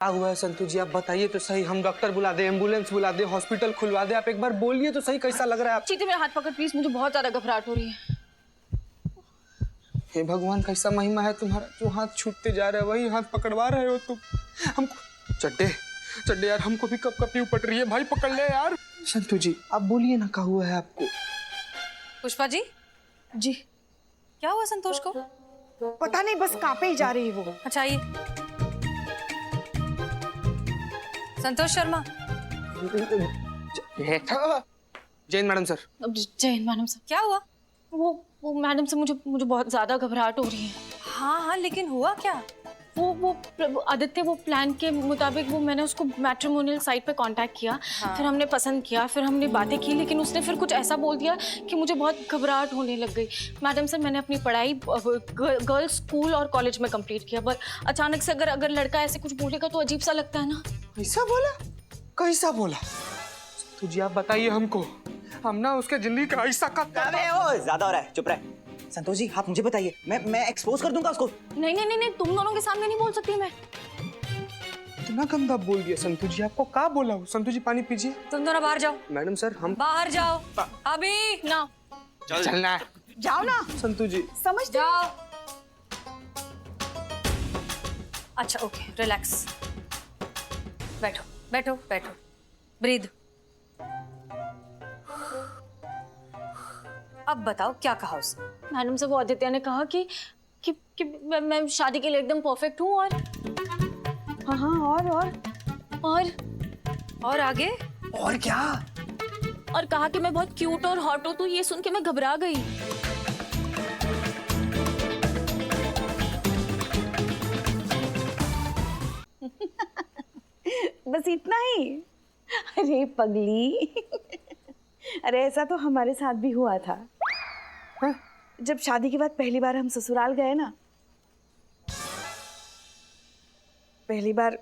क्या हुआ है संतू जी? आप बताइए तो सही। हम डॉक्टर बुला दे, एम्बुलेंस बुला दे, हॉस्पिटल खुलवा दे? आप एक बार बोलिए तो सही, कैसा लग रहा है आप? चीते मेरा हाथ पकड़ प्लीज, मुझे बहुत ज्यादा घबराहट हो रही है। हे भगवान, कैसा महिमा है तुम्हारा, जो हाथ छूटते जा रहे हैं वही हाथ पकड़वा रहे हो तुम हमको। चड्डे चड्डे यार, हमको भी कप कपी उपट रही है भाई, पकड़ ले यार। संतू जी आप बोलिए ना, क्या हुआ है आपको? पुष्पा जी, जी क्या हुआ संतोष को? पता नहीं, बस कांपे ही जा रही है वो। अच्छा आइए। Santosh Sharma. Jain madam sir. Jain madam sir. क्या हुआ? वो मैडम से मुझे बहुत ज्यादा घबराहट हो रही है। हाँ हाँ, लेकिन हुआ क्या? वो आदित्य, वो प्लान के मुताबिक वो मैंने उसको मैट्रिमोनियल साइट पे कांटेक्ट किया। हाँ। फिर हमने पसंद किया, फिर हमने बातें की, लेकिन उसने फिर कुछ ऐसा बोल दिया कि मुझे बहुत घबराहट होने लग गई। मैडम सर, मैंने अपनी पढ़ाई गर्ल्स स्कूल और कॉलेज में कंप्लीट किया, पर अचानक से अगर लड़का ऐसे कुछ बोलेगा तो अजीब सा लगता है ना। कैसा बोला? कैसा बोला? तुझे आप बताइए हमको, हम ना उसके जिंदगी का ऐसा का। ज्यादा हो रहा है, चुप रहे। संतोष जी आप मुझे बताइए, मैं एक्सपोज कर दूंगा उसको। नहीं, तुम दोनों के सामने नहीं बोल सकती मैं। इतना गंदा बोल दिया संतू जी, आपको क्या बोला? संतू जी पानी पीजिए। तुम दोनों बाहर जाओ। मैडम सर हम बाहर जाओ अभी ना। चलना है। जाओ ना संतू जी समझ जाओ। अच्छा ओके, रिलैक्स, बैठो बैठो बैठो, ब्रीद। अब बताओ क्या कहा उसने? मैडम से वो आदित्य ने कहा कि मैं शादी के लिए एकदम परफेक्ट हूँ, और हाँ और आगे? और क्या? और कहा कि मैं बहुत क्यूट और हॉट हूँ। तो ये सुन के मैं घबरा गई। बस इतना ही? अरे पगली, अरे ऐसा तो हमारे साथ भी हुआ था। हाँ? जब शादी के बाद पहली बार हम ससुराल गए ना, पहली बार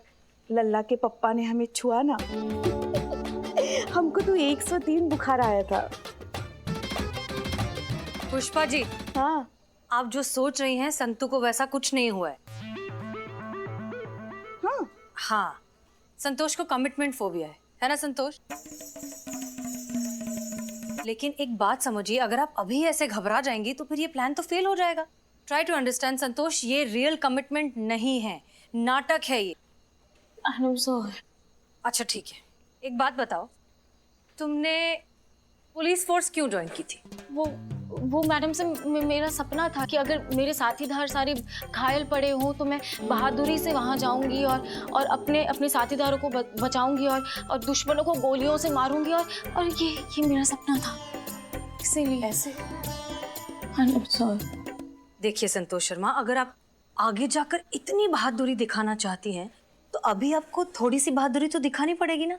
लल्ला के पप्पा ने हमें छुआ ना, हमको तो 103 बुखार आया था। पुष्पा जी, हाँ आप जो सोच रही हैं संतू को वैसा कुछ नहीं हुआ है। हाँ, संतोष को कमिटमेंट फोबिया है ना संतोष? लेकिन एक बात समझिए, अगर आप अभी ऐसे घबरा जाएंगी तो फिर ये प्लान तो फेल हो जाएगा। ट्राई टू अंडरस्टैंड संतोष, ये रियल कमिटमेंट नहीं है, नाटक है ये। अच्छा ठीक है, एक बात बताओ, तुमने पुलिस फोर्स क्यों ज्वाइन की थी? वो मैडम से मेरा सपना था कि अगर मेरे साथीदार सारे घायल पड़े हों तो मैं बहादुरी से वहाँ जाऊंगी और अपने साथीदारों को बचाऊंगी और दुश्मनों को गोलियों से मारूंगी, और ये मेरा सपना था, इसीलिए ऐसे। देखिए संतोष शर्मा, अगर आप आगे जाकर इतनी बहादुरी दिखाना चाहती हैं तो अभी आपको थोड़ी सी बहादुरी तो दिखानी पड़ेगी ना,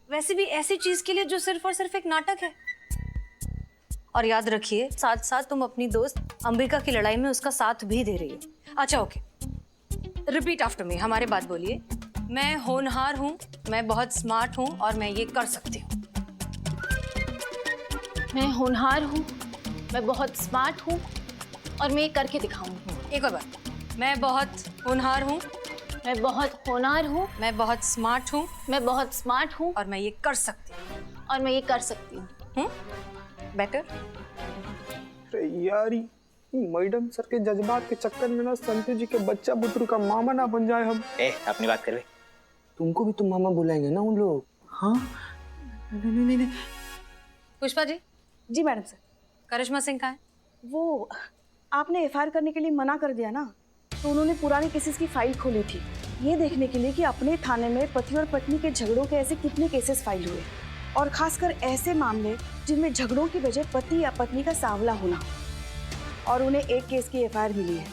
वैसे भी ऐसी चीज के लिए जो सिर्फ और सिर्फ एक नाटक है। और याद रखिए, साथ साथ तुम अपनी दोस्त अंबिका की लड़ाई में उसका साथ भी दे रही हो। अच्छा ओके, रिपीट आफ्टर मी, हमारे बात बोलिए। मैं होनहार हूँ, मैं बहुत स्मार्ट हूँ और मैं ये कर सकती हूँ। मैं होनहार हूँ, मैं बहुत स्मार्ट हूँ और मैं ये करके दिखाऊंगी। एक और बार, मैं बहुत होनहार हूँ, मैं बहुत होनहार हूँ, मैं बहुत स्मार्ट हूँ, मैं बहुत स्मार्ट हूँ और मैं ये कर सकती हूँ। और मैं ये कर सकती हूँ। बेटर? अरे यार, मैडम सर के जज्बात के चक्कर में ना संतू जी के बच्चा बुतरू का मामा ना बन जाए हम। अपनी बात कर ले। तुमको भी तुम मामा बुलाएंगे ना उन लोग? हाँ नहीं। पुष्पा जी। जी मैडम सर। करिश्मा सिंह कहाँ है? वो आपने एफआईआर करने के लिए मना कर दिया ना, तो उन्होंने पुराने केसेस की फाइल खोली थी, ये देखने के लिए कि अपने थाने में पति और पत्नी के झगड़ों के ऐसे कितने केसेस फाइल हुए, और खासकर ऐसे मामले जिनमें झगड़ों की वजह पति या पत्नी का सांवला होना। और उन्हें एक केस की एफआईआर मिली है।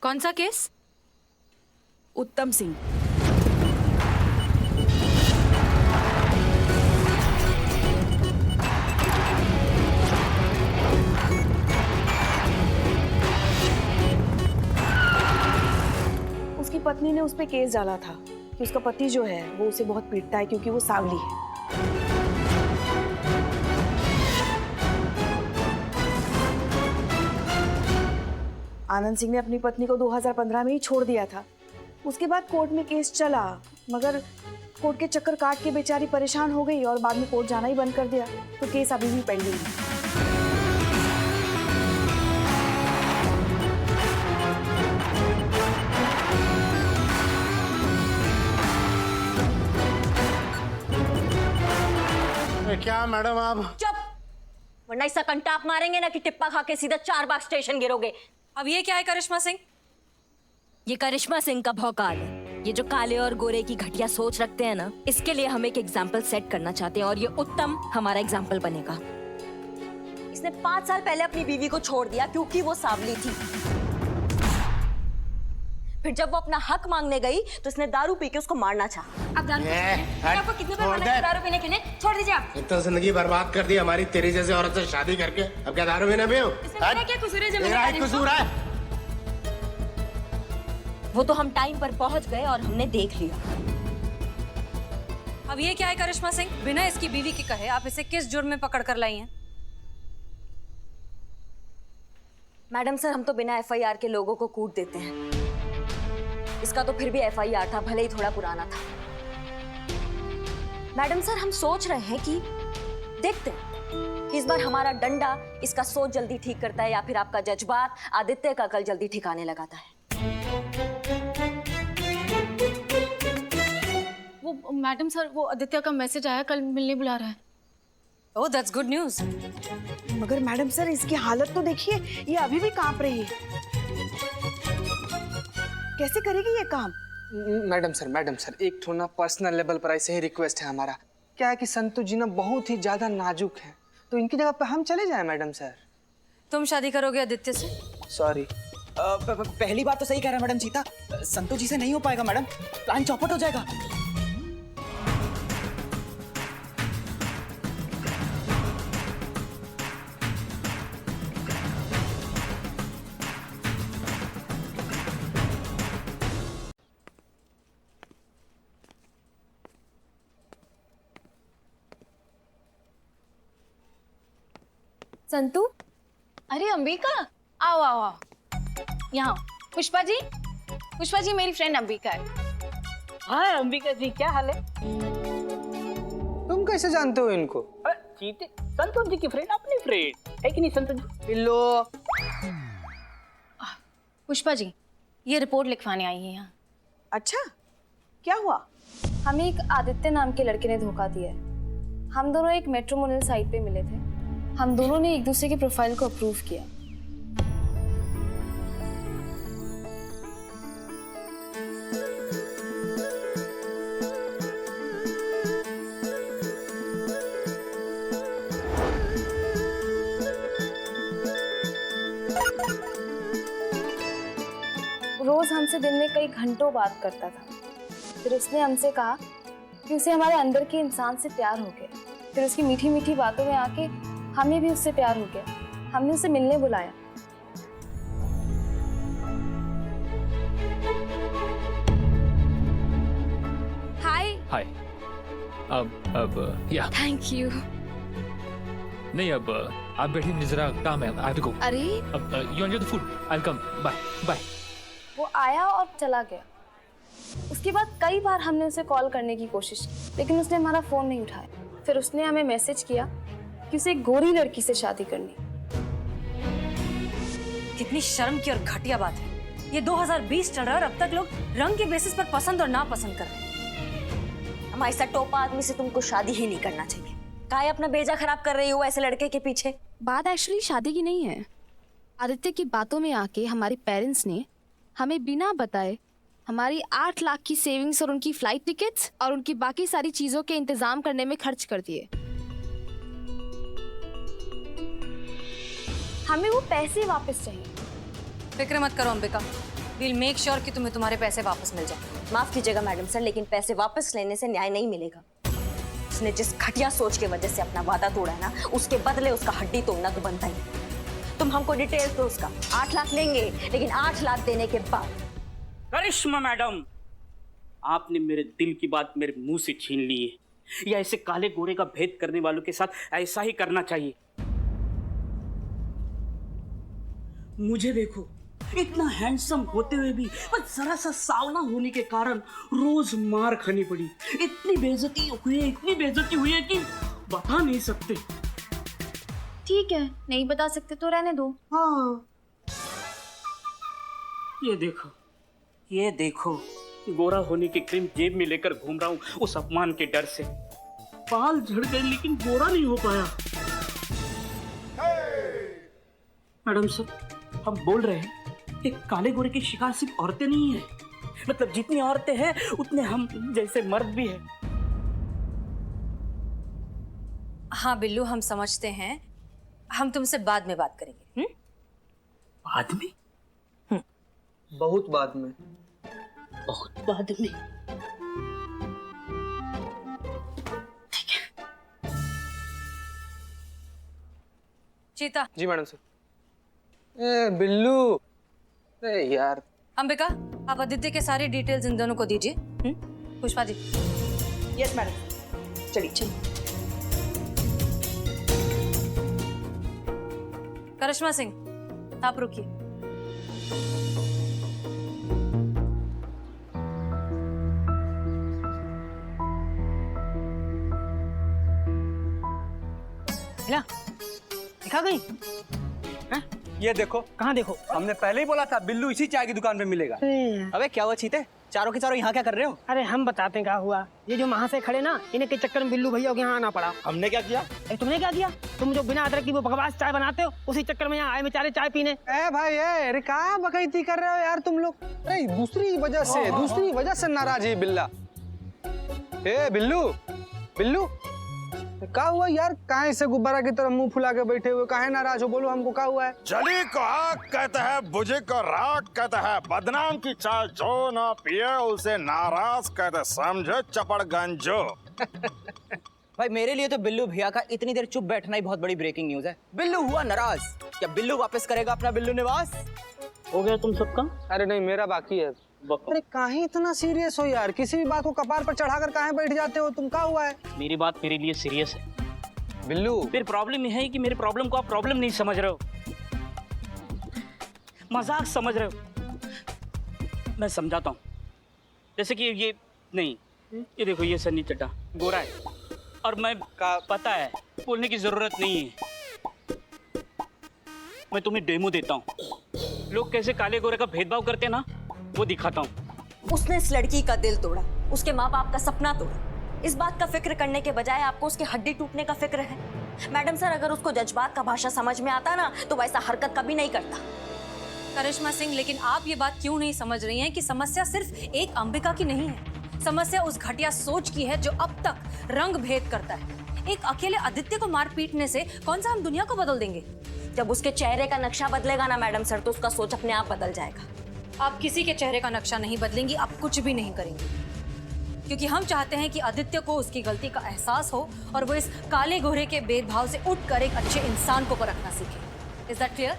कौन सा केस? उत्तम सिंह। उसकी पत्नी ने उस पे केस डाला था कि उसका पति जो है वो उसे बहुत पीटता है क्योंकि वो सांवली है। आनंद सिंह ने अपनी पत्नी को 2015 में ही छोड़ दिया था, उसके बाद कोर्ट में केस चला, मगर कोर्ट के चक्कर काट के बेचारी परेशान हो गई और बाद में कोर्ट जाना ही बंद कर दिया, तो केस अभी भी पेंडिंग है। क्या मैडम आप? चुप, वरना इसका कंटाप मारेंगे ना कि टिप्पा खा के सीधा 4 बाग स्टेशन गिरोगे। अब ये क्या है करिश्मा सिंह? ये करिश्मा सिंह का भौकाल है। ये जो काले और गोरे की घटिया सोच रखते हैं ना, इसके लिए हम एक एग्जाम्पल सेट करना चाहते हैं और ये उत्तम हमारा एग्जाम्पल बनेगा। इसने 5 साल पहले अपनी बीवी को छोड़ दिया क्योंकि वो सांवली थी। फिर जब वो अपना हक मांगने गई तो इसने दारू पी के उसको मारना चाहा। अब आपको कितने बार मना किया दारू पीने के लिए? छोड़ दीजिए आप। इतना जिंदगी बर्बाद कर दी हमारी तेरी जैसे औरत से शादी करके, अब क्या दारू पीने भी हो? इसमें क्या कसूर है? मेरा ही कसूर है। वो तो हम टाइम पर पहुंच गए और हमने देख लिया। अब ये क्या है करिश्मा सिंह? बिना इसकी बीवी के कहे आप इसे किस जुर्म में पकड़ कर लाई हैं? मैडम सर, हम तो बिना एफआईआर के लोगों को कूट देते हैं। इसका तो फिर भी एफआईआर था, भले ही थोड़ा पुराना था। मैडम सर, हम सोच रहे हैं कि देखते हैं कि इस बार हमारा डंडा इसका सोच जल्दी ठीक करता है या फिर आपका जज्बात आदित्य का कल जल्दी ठिकाने लगाता है। वो मैडम सर, वो आदित्य का मैसेज आया, कल मिलने बुला रहा है। ओह, दैट्स गुड न्यूज़। मगर मैडम सर, इसकी हालत तो देखिए, ये अभी भी कांप रही है। कैसे करेगी ये काम? मैडम सर, एक थोड़ा पर्सनल लेवल पर ऐसे ही रिक्वेस्ट है हमारा। क्या है कि संतु जी ना बहुत ही ज्यादा नाजुक है, तो इनकी जगह पे हम चले जाएं मैडम सर। तुम शादी करोगे आदित्य से? सॉरी। पहली बात तो सही कह रहा है मैडम सीता, संतु जी से नहीं हो पाएगा मैडम, प्लान चौपट हो जाएगा। संतु, अरे अंबिका, आओ आओ आओ, यहाँ। पुष्पा जी मेरी फ्रेंड अंबिका है। हाँ अंबिका जी, क्या हाल है? तुम कैसे जानते हो इनको? चीते संतोष जी की फ्रेंड, अपनी फ्रेंड है कि नहीं संतोष जी? पिल्लो। पुष्पा जी, ये रिपोर्ट लिखवाने आई है यहाँ। अच्छा, क्या हुआ? हमें एक आदित्य नाम के लड़के ने धोखा दिया है। हम दोनों एक मैट्रिमोनियल साइट पे मिले थे। हम दोनों ने एक दूसरे की प्रोफाइल को अप्रूव किया। रोज हमसे दिन में कई घंटों बात करता था। फिर उसने हमसे कहा कि उसे हमारे अंदर के इंसान से प्यार हो गया। फिर उसकी मीठी मीठी बातों में आके हमें भी उससे प्यार हो गया। हमने उसे मिलने बुलाया। हाय। हाय। अब या थैंक यू। नहीं, अब आप बैठिए, मुझे जरा काम है, आई हैव टू गो। अरे अब you enjoy the food, I will come, bye bye. वो आया और चला गया। उसके बाद कई बार हमने उसे कॉल करने की कोशिश की, लेकिन उसने हमारा फोन नहीं उठाया। फिर उसने हमें मैसेज किया कि उसे एक गोरी लड़की से शादी करनी। कितनी शर्म की और घटिया बात है। ये 2020 चल रहा है और अब तक लोग रंग के बेसिस पर पसंद और नापसंद कर रहे हैं। हमारे साथ टोपा आदमी से तुमको शादी ही नहीं करना चाहिए। काहे अपना बेजा खराब कर रही हो ऐसे लड़के के पीछे? बात एक्चुअली शादी की नहीं है। आदित्य की बातों में आके हमारे पेरेंट्स ने हमें बिना बताए हमारी 8 लाख की सेविंग्स और उनकी फ्लाइट टिकट्स और उनकी बाकी सारी चीजों के इंतजाम करने में खर्च कर दिए। हमें वो पैसे वापस चाहिए। फिक्र मत करो अंबिका, वील मेक श्योर कि तुम्हें तुम्हारे पैसे वापस मिल जाए। माफ कीजिएगा मैडम सर, लेकिन पैसे वापस लेने से न्याय नहीं मिलेगा। उसने जिस घटिया सोच के वजह से अपना वादा तोड़ा है ना, उसके बदले उसका हड्डी तोड़ना तो बनता ही। तुम हमको डिटेल्स दो उसका। 8 लाख लेंगे, लेकिन 8 लाख देने के बाद। करिश्मा मैडम, आपने मेरे दिल की बात मेरे मुंह से छीन ली है। या ऐसे काले गोरे का भेद करने वालों के साथ ऐसा ही करना चाहिए। मुझे देखो, इतना हैंडसम होते हुए भी बस जरा सा सावला होने के कारण रोज मार खानी पड़ी। इतनी बेइज्जती हुई है कि बता नहीं सकते। ठीक है, नहीं बता सकते तो रहने दो। हाँ, ये देखो गोरा होने की क्रीम जेब में लेकर घूम रहा हूँ उस अपमान के डर से। बाल झड़ गए लेकिन गोरा नहीं हो पाया। मैडम सर, हम बोल रहे हैं कि काले गोरे की शिकार सिर्फ औरतें नहीं है, मतलब जितनी औरतें हैं उतने हम जैसे मर्द भी हैं। हाँ बिल्लू, हम समझते हैं, हम तुमसे बाद में बात करेंगे। बाद में? बहुत बाद में। बहुत बाद में। चीता। जी मैडम सर। ए बिल्लू, अरे यार। अंबिका, आप आदित्य के सारे डिटेल्स इन दोनों को दीजिए। पुष्पा जी। यस मैडम, चलिए। करिश्मा सिंह, आप रुकिए। दिखा गई? ये देखो। कहाँ देखो? हमने पहले ही बोला था बिल्लू इसी चाय की दुकान पे मिलेगा। अबे क्या हुआ चीते, चारों के चारों यहाँ क्या कर रहे हो? अरे हम बताते हैं क्या हुआ। ये जो वहाँ से खड़े ना, इन्हें के चक्कर में बिल्लू भैया के यहाँ आना पड़ा। हमने क्या किया? तुमने क्या किया? तुम जो बिना अदरक की वो बकवास चाय बनाते हो, उसी चक्कर में यहाँ आए बेचारे चाय पीने। ए भाई, अरे क्या बकैती कर रहे हो यार तुम लोग? अरे दूसरी वजह से नाराज है बिल्ला। ए बिल्लू, क्या हुआ यार? काहे से गुब्बारा की तरह मुंह फुला के बैठे हुए, काहे नाराज हो? बोलो हमको क्या हुआ है? जली को आग कहता है, बुझे को राख कहता है, बदनाम की चाय जो ना पिए उसे नाराज कहते, समझे चपड़गंजो। भाई मेरे लिए तो बिल्लू भैया का इतनी देर चुप बैठना ही बहुत बड़ी ब्रेकिंग न्यूज है। बिल्लू हुआ नाराज, क्या बिल्लू वापस करेगा अपना बिल्लू निवास? हो गया तुम सबका? अरे नहीं, मेरा बाकी है। अरे काहे इतना सीरियस हो यार? किसी भी बात को कपार पर चढ़ाकर काहे बैठ जाते हो? तुम क्या हुआ है? मेरी बात मेरे लिए सीरियस है बिल्लू। फिर प्रॉब्लम यह है कि मेरे प्रॉब्लम को आप प्रॉब्लम नहीं समझ रहे हो, मजाक समझ रहे हो। मैं समझाता हूँ। जैसे कि ये नहीं, ये देखो, ये सन्नी चड्ढा गोरा है और मैं पता है, बोलने की जरूरत नहीं है। मैं तुम्हें डेमो देता हूँ, लोग कैसे काले गोरे का भेदभाव करते हैं ना, वो दिखाता हूँ। उसने इस लड़की का दिल तोड़ा, उसके माँ बाप का सपना तोड़ा। इस बात का फिक्र करने के बजाय आपको उसकी हड्डी टूटने का फिक्र है। मैडम सर, अगर उसको जज्बात का भाषा समझ में आता ना, तो वैसा हरकत कभी नहीं करता। करिश्मा सिंह, लेकिन आप ये बात क्यों नहीं समझ रही हैं कि समस्या सिर्फ एक अंबिका की नहीं है। समस्या उस घटिया सोच की है जो अब तक रंग भेद करता है। एक अकेले आदित्य को मार पीटने से कौन सा हम दुनिया को बदल देंगे? जब उसके चेहरे का नक्शा बदलेगा ना मैडम सर, तो उसका सोच अपने आप बदल जाएगा। आप किसी के चेहरे का नक्शा नहीं बदलेंगी, आप कुछ भी नहीं करेंगी, क्योंकि हम चाहते हैं कि आदित्य को उसकी गलती का एहसास हो और वो इस काले गोरे के भेदभाव से उठकर एक अच्छे इंसान को परखना सीखे। Is that clear?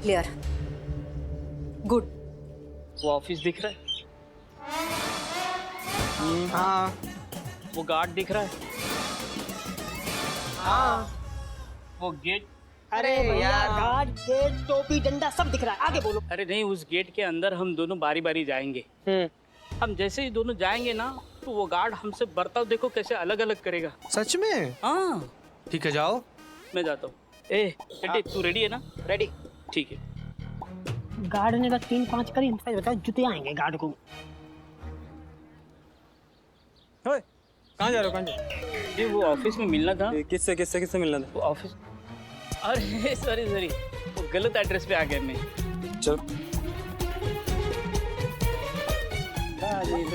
Clear, good. वो ऑफिस दिख रहा है? हाँ। वो गार्ड दिख रहा है? हाँ। वो गेट? अरे यार, गार्ड, गेट, टोपी, डंडा सब दिख रहा है, आगे बोलो। अरे नहीं, उस गेट के अंदर हम दोनों बारी बारी जाएंगे। हम जैसे ही दोनों जाएंगे ना, तो वो गार्ड हमसे बर्ताव देखो कैसे अलग अलग करेगा। सच में? हाँ। ठीक है, जाओ। मैं जाता हूँ। ए टेडी, तू रेडी है ना? रेडी। ठीक है। गार्ड ने बस 3-5 करी, सच बताओ जुते आएंगे गार्ड को। कहाँ जा रहे हो? ये वो ऑफिस में मिलना था। किससे मिलना था? वो ऑफिस, अरे सॉरी, वो गलत एड्रेस पे आ गया मैं। चल।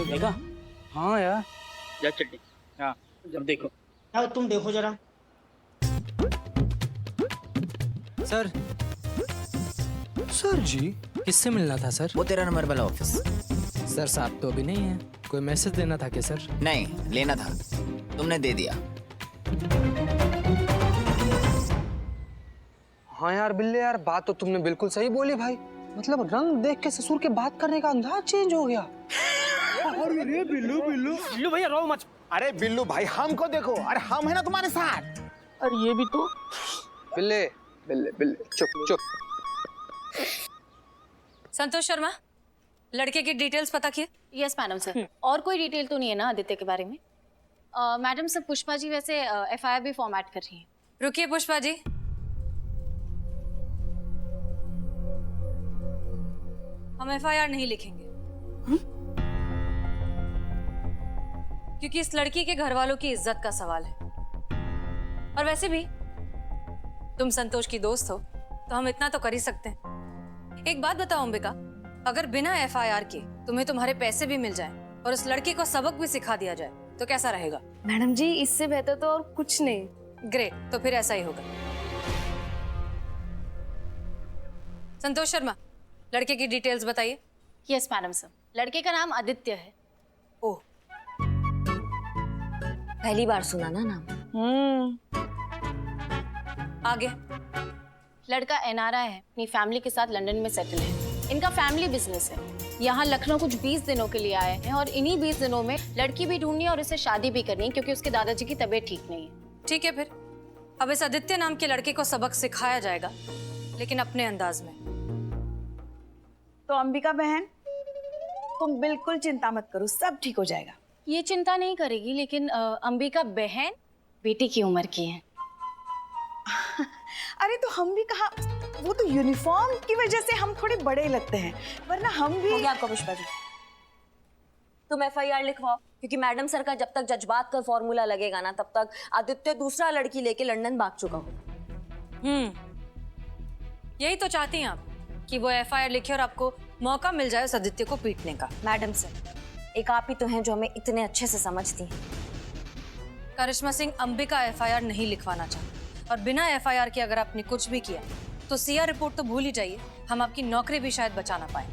देखा? हाँ यार। जा चट्टी। हाँ, अब देखो। यार तुम देखो जरा। सर जी, किससे मिलना था सर? वो 13 नंबर वाला ऑफिस। सर साहब तो अभी नहीं है, कोई मैसेज देना था क्या सर? नहीं, लेना था, तुमने दे दिया। हाँ यार बिल्ले, यार बात तो तुमने बिल्कुल सही बोली भाई। मतलब रंग देख के ससुर के बात करने का अंदाज चेंज हो गया। अरे बिल्लू भैया रो मत। अरे बिल्लू भाई, हमको देखो, अरे हम है ना तुम्हारे साथ। अरे ये भी तो। बिल्ले बिल्ले बिल्ले, चुप चुप। संतोष शर्मा, लड़के की डिटेल्स पता किए? Yes madam sir. और कोई डिटेल तो नहीं है ना आदित्य के बारे में? मैडम सर, पुष्पा जी वैसे एफआईआर भी फॉर्मेट कर रही हैं। रुकिए पुष्पा जी, हम एफआईआर नहीं लिखेंगे क्योंकि इस लड़की के घर वालों की इज्जत का सवाल है। और वैसे भी तुम संतोष की दोस्त हो तो हम इतना तो कर ही सकते हैं। एक बात बताओ अंबिका, अगर बिना एफआईआर के तुम्हें तुम्हारे पैसे भी मिल जाएं और उस लड़की को सबक भी सिखा दिया जाए तो कैसा रहेगा? मैडम जी, इससे बेहतर तो और कुछ नहीं। ग्रेट, तो फिर ऐसा ही होगा। संतोष शर्मा, लड़के की डिटेल्स बताइए। Yes madam sir. लड़के का नाम आदित्य है। ओह, पहली बार सुना ना नाम। आगे। लड़का एनआरआई है, अपनी फैमिली के साथ लंदन में सेटल है। इनका फैमिली बिजनेस है। यहाँ लखनऊ कुछ 20 दिनों के लिए आए हैं और इन्हीं 20 दिनों में लड़की भी ढूंढनी है और इसे शादी भी करनी है क्योंकि उसके दादाजी की तबीयत ठीक नहीं है। ठीक है, फिर अब इस आदित्य नाम के लड़के को सबक सिखाया जाएगा, लेकिन अपने अंदाज में। तो अंबिका बहन, तुम बिल्कुल चिंता मत करो, सब ठीक हो जाएगा। ये चिंता नहीं करेगी, लेकिन अंबिका बहन बेटी की उम्र की है। अरे तो हम भी कहा, वो तो यूनिफॉर्म की वजह से हम थोड़े बड़े लगते हैं, वरना हम भी। हो गया आपका पुष्पा जी, तुम एफआईआर लिखवाओ, क्योंकि मैडम सर का जब तक जज्बात का फॉर्मूला लगेगा ना, तब तक आदित्य दूसरा लड़की लेके लंदन भाग चुका हो। यही तो चाहती हैं आप कि वो एफआईआर लिखे और आपको मौका मिल जाए उस आदित्य को पीटने का। मैडम सर, एक आप ही तो हैं जो हमें इतने अच्छे से समझती हैं। करिश्मा सिंह अंबिका एफआईआर नहीं लिखवाना चाहती, और बिना एफआईआर के अगर आपने कुछ भी किया तो सीआर रिपोर्ट तो भूल ही जाइए, हम आपकी नौकरी भी शायद बचा ना पाए।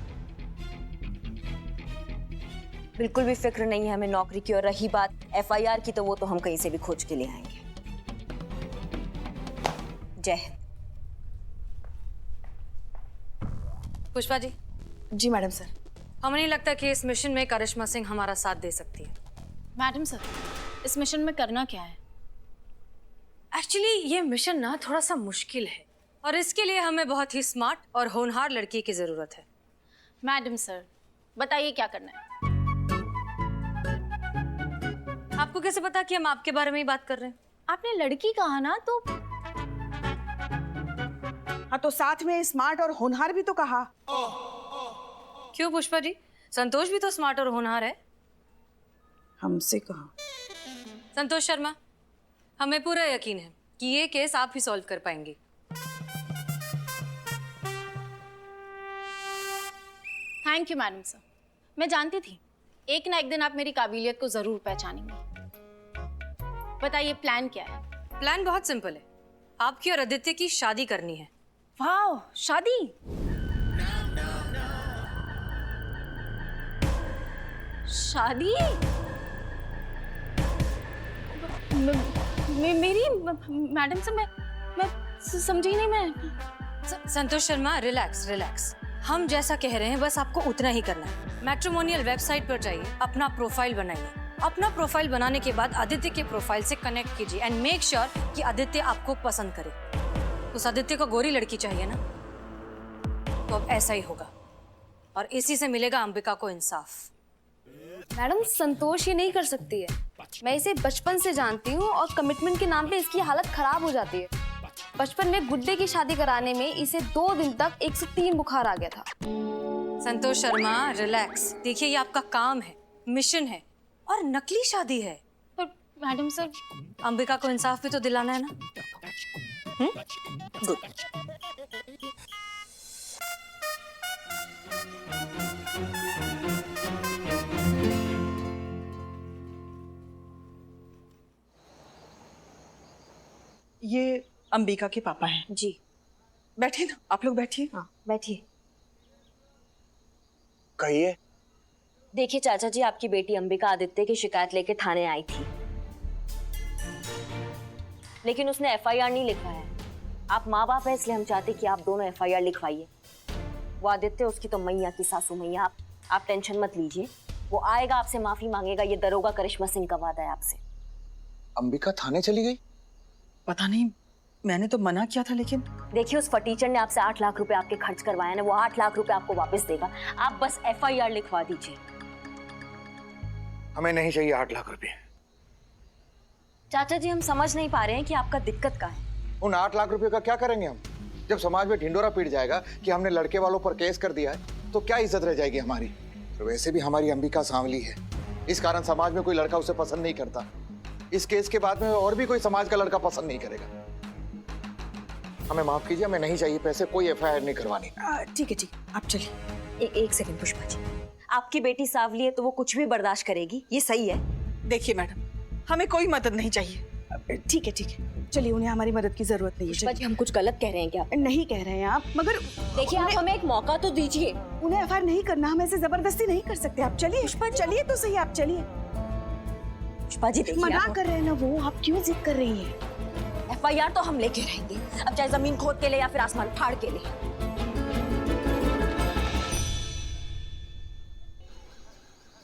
बिल्कुल भी फिक्र नहीं है हमें नौकरी की, और रही बात एफआईआर की तो वो तो हम कहीं से भी खोज के ले आएंगे। जय हिंद। पुष्पा जी। जी मैडम सर। हमें नहीं लगता कि इस मिशन में करिश्मा सिंह हमारा साथ दे सकती है। मैडम सर, इस मिशन में करना क्या है? एक्चुअली ये मिशन ना थोड़ा सा मुश्किल है और इसके लिए हमें बहुत ही स्मार्ट और होनहार लड़की की जरूरत है। मैडम सर, बताइए क्या करना है? आपको कैसे पता कि हम आपके बारे में ही बात कर रहे हैं? आपने लड़की कहा ना, तो हाँ, तो साथ में स्मार्ट और होनहार भी तो कहा। क्यों पुष्पा जी, संतोष भी तो स्मार्ट और होनहार है। हमसे कहा। संतोष शर्मा, हमें पूरा यकीन है कि ये केस आप ही सॉल्व कर पाएंगे। Thank you madam sir. मैं जानती थी एक ना एक दिन आप मेरी काबिलियत को जरूर पहचानेंगे। बताइए प्लान क्या है? प्लान बहुत सिंपल है, आपकी और आदित्य की शादी करनी है। वाह, शादी? शादी? मेरी मैडम से मैं समझी नहीं। मैं संतोष शर्मा, रिलैक्स रिलैक्स। हम जैसा कह रहे हैं बस आपको उतना ही करना है। मैट्रिमोनियल वेबसाइट पर जाइए, अपना प्रोफाइल बनाइए। अपना प्रोफाइल बनाने के बाद आदित्य के प्रोफाइल से कनेक्ट कीजिए एंड मेक श्योर कि आदित्य आपको पसंद करे। उस आदित्य को गोरी लड़की चाहिए ना, तो अब ऐसा ही होगा और इसी से मिलेगा अंबिका को इंसाफ। मैडम, संतोष ये नहीं कर सकती है। मैं इसे बचपन से जानती हूँ और कमिटमेंट के नाम पे इसकी हालत खराब हो जाती है। बचपन में गुड्डे की शादी कराने में इसे 2 दिन तक 103 बुखार आ गया था। संतोष शर्मा, रिलैक्स। देखिए, ये आपका काम है, मिशन है और नकली शादी है। पर मैडम सर, अंबिका को इंसाफ भी तो दिलाना है ना। गुड। ये अंबिका के पापा हैं। जी। बैठिए ना, आप लोग बैठिए। हाँ, बैठिए। कहिए। देखिए चाचा जी, आपकी बेटी अंबिका आदित्य की शिकायत लेके थाने आई थी, लेकिन उसने एफआईआर नहीं लिखवाया है। आप माँ बाप हैं, इसलिए हम चाहते कि आप दोनों एफआईआर लिखवाइए। वो आदित्य, उसकी तो मैया की सासू मैया। आप टेंशन मत लीजिए, वो आएगा, आपसे माफी मांगेगा। ये दरोगा करिश्मा सिंह का वादा है आपसे। अंबिका थाने चली गई? पता नहीं, मैंने तो मना किया था, लेकिन देखिए, उस फटीचर ने आपसे 8 लाख रुपए आपके खर्च करवाए ना, वो 8 लाख रुपए आपको वापस देगा। आप बस FIR लिखवा दीजिए। हमें नहीं चाहिए 8 लाख रुपए। चाचा जी, हम समझ नहीं पा रहे हैं कि आपका दिक्कत क्या है। उन 8 लाख रुपए का क्या करेंगे हम? जब समाज में ढिंडोरा पीट जाएगा कि हमने लड़के वालों पर केस कर दिया है, तो क्या इज्जत रह जाएगी हमारी? तो वैसे भी हमारी अंबिका सांवली है, इस कारण समाज में कोई लड़का उसे पसंद नहीं करता। इस केस के बाद में और भी कोई समाज का लड़का पसंद नहीं करेगा। हमें माफ कीजिए, हमें नहीं चाहिए पैसे, कोई FIR नहीं करवानी। ठीक है, आप चलिए। एक सेकंड पुष्पा जी, आपकी बेटी सांवली है तो वो कुछ भी बर्दाश्त करेगी, ये सही है? देखिए मैडम, हमें कोई मदद नहीं चाहिए। ठीक है, चलिए, उन्हें हमारी मदद की जरूरत नहीं है। पुष्पा जी, हम कुछ गलत कह रहे हैं क्या? नहीं कह रहे हैं आप, मगर देखिए, आप हमें एक मौका तो दीजिए। उन्हें FIR नहीं करना, हम ऐसे जबरदस्ती नहीं कर सकते। आप चलिए, चलिए तो सही, आप चलिए। पुष्पा जी, देखिए, मना कर रहे हैं ना वो, आप क्यों जिद कर रही हैं? FIR तो हम लेके रहेंगे, अब चाहे जमीन खोद के ले या फिर आसमान फाड़ के ले।